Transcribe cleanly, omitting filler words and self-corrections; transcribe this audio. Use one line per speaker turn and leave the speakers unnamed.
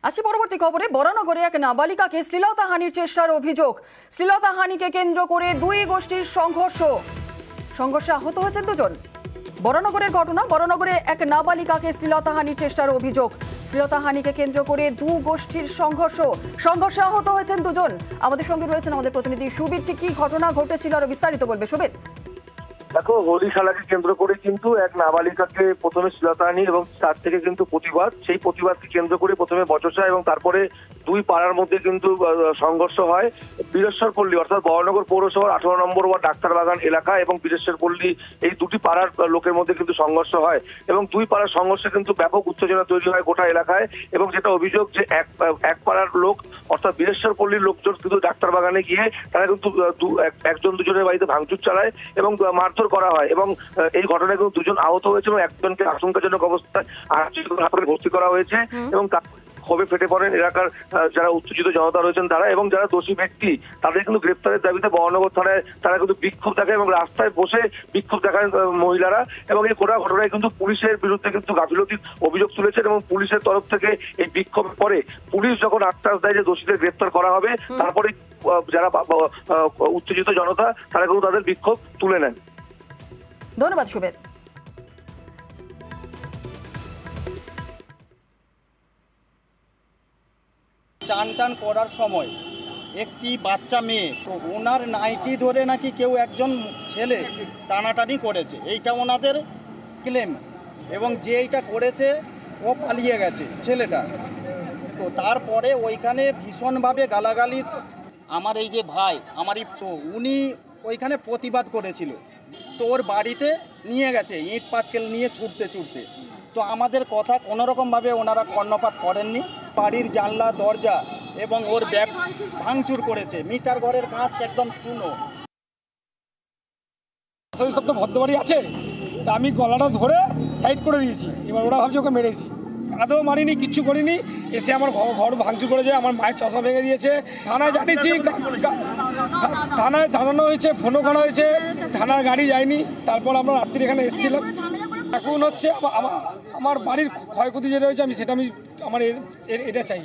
আসি পরবর্তী খবরে। বরানগরে এক নাবালিকাকে শ্লীলতাহানির চেষ্টার অভিযোগ। শ্লীলতাহানিকে কেন্দ্র করে দুই গোষ্ঠীর সংঘর্ষে আহত হয়েছেন দুজন। বরানগরের ঘটনা। বরানগরে এক নাবালিকাকে শ্লীলতাহানির চেষ্টার অভিযোগ। শ্লীলতাহানিকে কেন্দ্র করে দু গোষ্ঠীর সংঘর্ষে আহত হয়েছেন দুজন। আমাদের সঙ্গে রয়েছেন আমাদের প্রতিনিধি সুবীর। ঠিক কি ঘটনা ঘটেছিল আরো বিস্তারিত বলবে সুবীর।
দেখো, হোলি খেলাকে কেন্দ্র করে কিন্তু এক নাবালিকাকে প্রথমে শ্লীলতাহানি এবং তার থেকে কিন্তু সেই প্রতিবাদকে কেন্দ্র করে প্রথমে বচসা এবং তারপরে দুই পাড়ার মধ্যে কিন্তু সংঘর্ষ হয়। বীরেশ্বরপল্লী অর্থাৎ বরানগর পৌরসভার 18 নম্বর ওয়ার্ড ডাক্তারবাগান এলাকা এবং বীরেশ্বরপল্লী এই দুটি পাড়ার লোকের মধ্যে কিন্তু সংঘর্ষ হয় এবং দুই পাড়ার সংঘর্ষে কিন্তু ব্যাপক উত্তেজনা তৈরি হয় গোটা এলাকায়। এবং যেটা অভিযোগ যে এক পাড়ার লোক অর্থাৎ বীরেশ্বরপল্লীর লোকজন কিন্তু ডাক্তারবাগানে গিয়ে তারা কিন্তু একজন দুজনের বাড়িতে ভাঙচুর চালায় এবং মারধর করা হয় এবং এই ঘটনায় কিন্তু দুজন আহত হয়েছে এবং একজনকে আশঙ্কাজনক অবস্থায় হাসপাতালে ভর্তি করা হয়েছে। এবং ক্ষোভে ফেটে পড়েন এলাকার যারা উত্তেজিত জনতা রয়েছেন তারা এবং যারা দোষী ব্যক্তি তাদের কিন্তু গ্রেপ্তারের দাবিতে বরানগর থানায় তারা কিন্তু বিক্ষোভ দেখায় এবং রাস্তায় বসে বিক্ষোভ দেখায় মহিলারা। এবং এই গোটা ঘটনায় কিন্তু পুলিশের বিরুদ্ধে কিন্তু গাফিলতির অভিযোগ তুলেছেন এবং পুলিশের তরফ থেকে এই বিক্ষোভের পরে পুলিশ যখন আশ্বাস দেয় যে দোষীদের গ্রেপ্তার করা হবে, তারপরে যারা উত্তেজিত জনতা তারা কিন্তু তাদের বিক্ষোভ তুলে নেন।
ধন্যবাদ সুবীর।
চান টান করার সময় একটি বাচ্চা মেয়ে, তো ওনার নাইটি ধরে নাকি কেউ একজন ছেলে টানাটানি করেছে, এইটা ওনাদের ক্লেম। এবং যে এইটা করেছে ও পালিয়ে গেছে ছেলেটা। তো তারপরে ওইখানে ভীষণভাবে গালাগালি। আমার এই যে ভাই আমারই, তো উনি ওইখানে প্রতিবাদ করেছিল, তো ওর বাড়িতে নিয়ে গেছে ইট পাটকেল নিয়ে ছুটতে। তো আমাদের কথা কোনোরকমভাবে ওনারা কর্ণপাত করেননি। বাড়ির জানলা দরজা এবং ওর ব্যাগ ভাঙচুর করেছে, মিটার ঘরের কাঁচ একদম চূর্ণ।
সব তো ভদ্রবাড়ি আছে, তা আমি গলাটা ধরে সাইড করে দিয়েছি। এবার ওরা ভাবছে ওকে মেরেছি, আদৌ মারিনি, কিচ্ছু করিনি। এসে আমার ঘর ভাঙচুর করেছে, আমার মায়ের চশমা ভেঙে দিয়েছে। থানায় জানিয়েছি, থানায় জানানো হয়েছে, ফোনও করা হয়েছে, থানার গাড়ি যায়নি। তারপর আমরা রাত্রি এখানে এসেছিলাম। এখন হচ্ছে আমার বাড়ির ক্ষয়ক্ষতি যেটা হয়েছে আমি আমার এটা চাই।